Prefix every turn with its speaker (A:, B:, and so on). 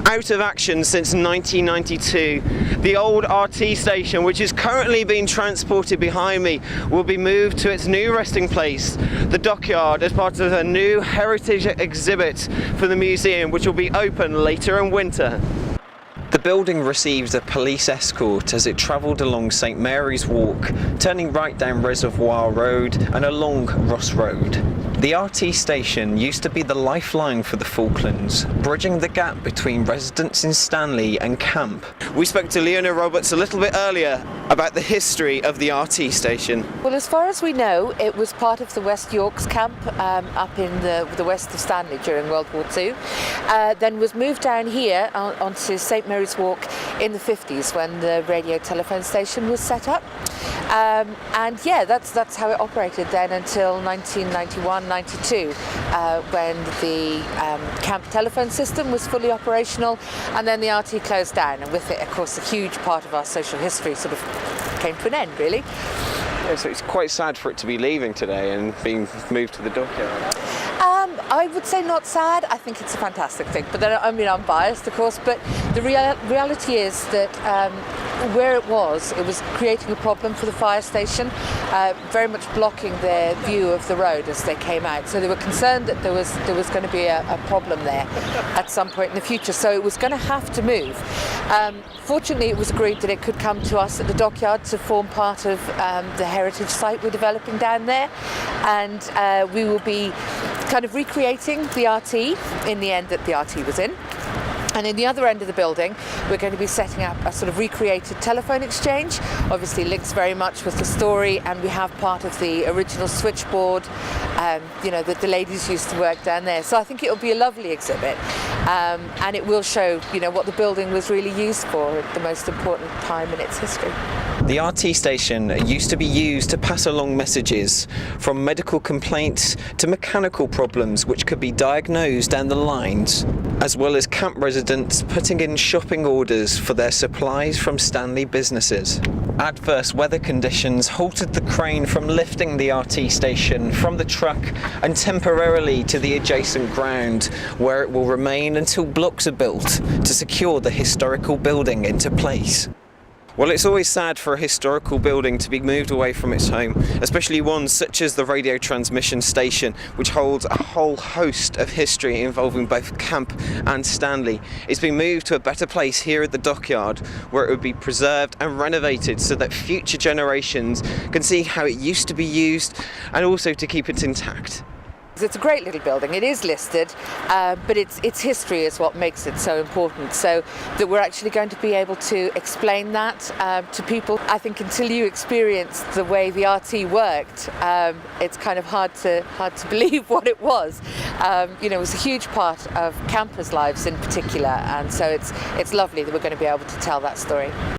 A: Out of action since 1992, the old RT station, which is currently being transported behind me, will be moved to its new resting place, the Dockyard, as part of a new heritage exhibit for the museum, which will be open later in winter. The building received a police escort as it travelled along St Mary's Walk, turning right down Reservoir Road and along Ross Road. The RT station used to be the lifeline for the Falklands, bridging the gap between residents in Stanley and camp. We spoke to Leona Roberts a little bit earlier about the history of the RT station.
B: Well, as far as we know, it was part of the West Yorks camp up in the west of Stanley during World War II. Then was moved down here onto St Mary's Walk in the 50s when the radio telephone station was set up. And yeah, that's how it operated then until 1991-92, when the camp telephone system was fully operational, and then the RT closed down, and with it, of course, a huge part of our social history sort of came to an end, really.
A: Yeah, so it's quite sad for it to be leaving today and being moved to the Dockyard.
B: I would say not sad. I think it's a fantastic thing, but then, I mean, I'm biased, of course, but the reality is that where it was creating a problem for the fire station, very much blocking their view of the road as they came out. So they were concerned that there was going to be a problem there at some point in the future, so it was going to have to move. Fortunately, it was agreed that it could come to us at the Dockyard to form part of the heritage site we're developing down there, and we will be kind of recreating the RT in the end that the RT was in. And in the other end of the building, we're going to be setting up a sort of recreated telephone exchange. Obviously links very much with the story, and we have part of the original switchboard, you know, that the ladies used to work down there. So I think it'll be a lovely exhibit, and it will show, you know, what the building was really used for at the most important time in its history.
A: The RT station used to be used to pass along messages, from medical complaints to mechanical problems which could be diagnosed down the lines, as well as camp residents putting in shopping orders for their supplies from Stanley businesses. Adverse weather conditions halted the crane from lifting the RT station from the truck and temporarily to the adjacent ground, where it will remain until blocks are built to secure the historical building into place. Well, it's always sad for a historical building to be moved away from its home, especially one such as the radio transmission station, which holds a whole host of history involving both camp and Stanley. It's been moved to a better place here at the Dockyard, where it would be preserved and renovated so that future generations can see how it used to be used, and also to keep it intact.
B: It's a great little building. It is listed, but its history is what makes it so important. So that we're actually going to be able to explain that to people. I think until you experience the way the RT worked, it's kind of hard to believe what it was. You know, it was a huge part of campers' lives in particular, and so it's lovely that we're going to be able to tell that story.